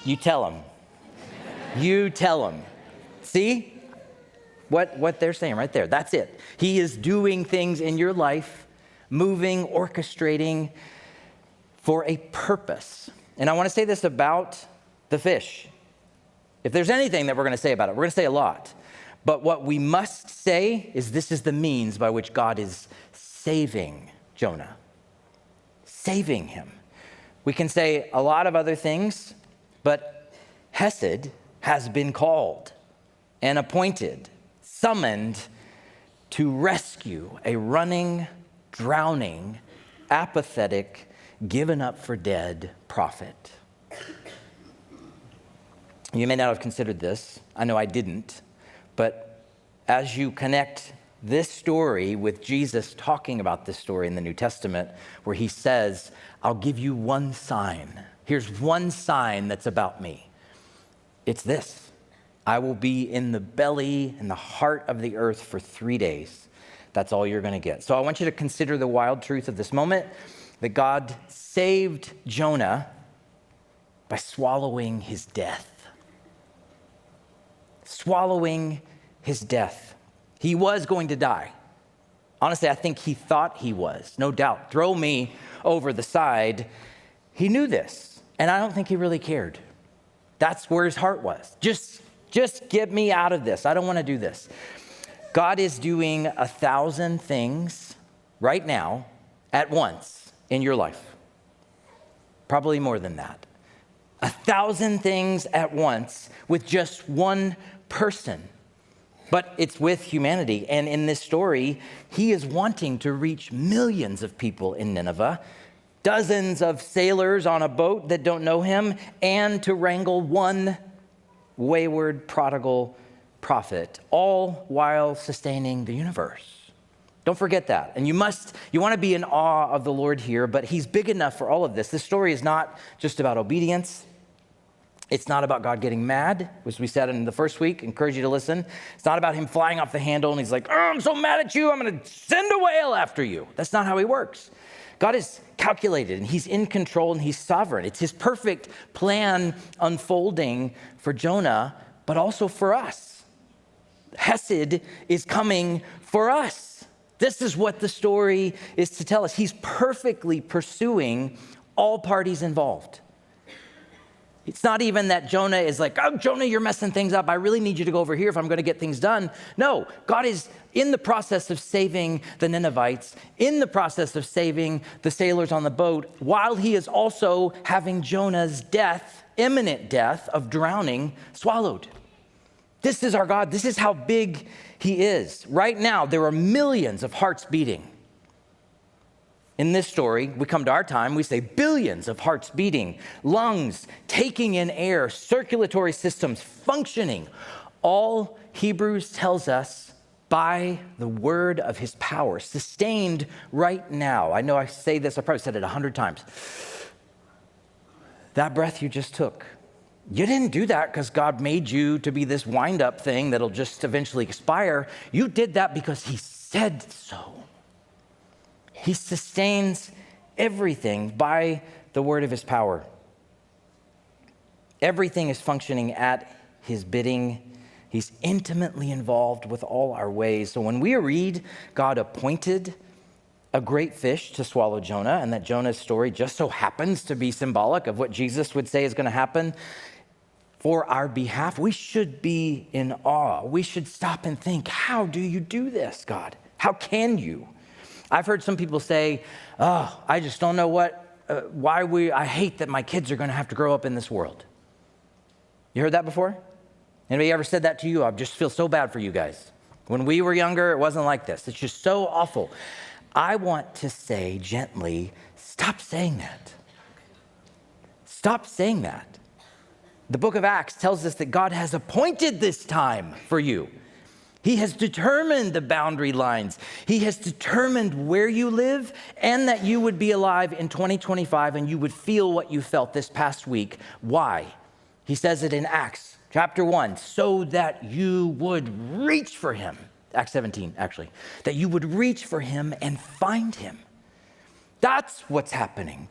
You tell him. You tell him. See what they're saying right there? That's it. He is doing things in your life, moving, orchestrating for a purpose. And I want to say this about the fish. If there's anything that we're going to say about it, we're going to say a lot. But what we must say is this is the means by which God is saving Jonah. Saving him. We can say a lot of other things, but Hesed has been called and appointed, summoned to rescue a running, drowning, apathetic, given up for dead prophet. You may not have considered this. I know I didn't. But as you connect this story with Jesus talking about this story in the New Testament, where he says, I'll give you one sign. Here's one sign that's about me. It's this. I will be in the belly and the heart of the earth for 3 days. That's all you're going to get. So I want you to consider the wild truth of this moment, that God saved Jonah by swallowing his death. Swallowing his death. He was going to die. Honestly, I think he thought he was, no doubt. Throw me over the side. He knew this, and I don't think he really cared. That's where his heart was. Just get me out of this. I don't want to do this. God is doing 1,000 things right now at once in your life. Probably more than that. 1,000 things at once with just one person. But it's with humanity. And in this story, he is wanting to reach millions of people in Nineveh, dozens of sailors on a boat that don't know him, and to wrangle one wayward, prodigal prophet, all while sustaining the universe. Don't forget that. And you want to be in awe of the Lord here, but he's big enough for all of this. This story is not just about obedience. It's not about God getting mad, as we said in the first week. Encourage you to listen. It's not about him flying off the handle and he's like, oh, I'm so mad at you, I'm going to send a whale after you. That's not how he works. God is calculated and he's in control and he's sovereign. It's his perfect plan unfolding for Jonah, but also for us. Hesed is coming for us. This is what the story is to tell us. He's perfectly pursuing all parties involved. It's not even that Jonah is like, oh, Jonah, you're messing things up. I really need you to go over here if I'm going to get things done. No, God is in the process of saving the Ninevites, in the process of saving the sailors on the boat, while he is also having Jonah's death, imminent death of drowning, swallowed. This is our God. This is how big he is. Right now, there are millions of hearts beating. In this story, we come to our time, we say billions of hearts beating, lungs taking in air, circulatory systems functioning. All Hebrews tells us by the word of his power, sustained right now. I know I say this, I probably said it 100 times. That breath you just took, you didn't do that because God made you to be this wind-up thing that'll just eventually expire. You did that because he said so. He sustains everything by the word of his power. Everything is functioning at his bidding. He's intimately involved with all our ways. So when we read God appointed a great fish to swallow Jonah, and that Jonah's story just so happens to be symbolic of what Jesus would say is going to happen for our behalf, we should be in awe. We should stop and think, how do you do this, God? How can you? I've heard some people say, oh, I just don't know I hate that my kids are going to have to grow up in this world. You heard that before? Anybody ever said that to you? I just feel so bad for you guys. When we were younger, it wasn't like this. It's just so awful. I want to say gently, stop saying that. Stop saying that. The book of Acts tells us that God has appointed this time for you. He has determined the boundary lines. He has determined where you live and that you would be alive in 2025 and you would feel what you felt this past week. Why? He says it in Acts chapter 1, so that you would reach for him. Acts 17, actually. That you would reach for him and find him. That's what's happening.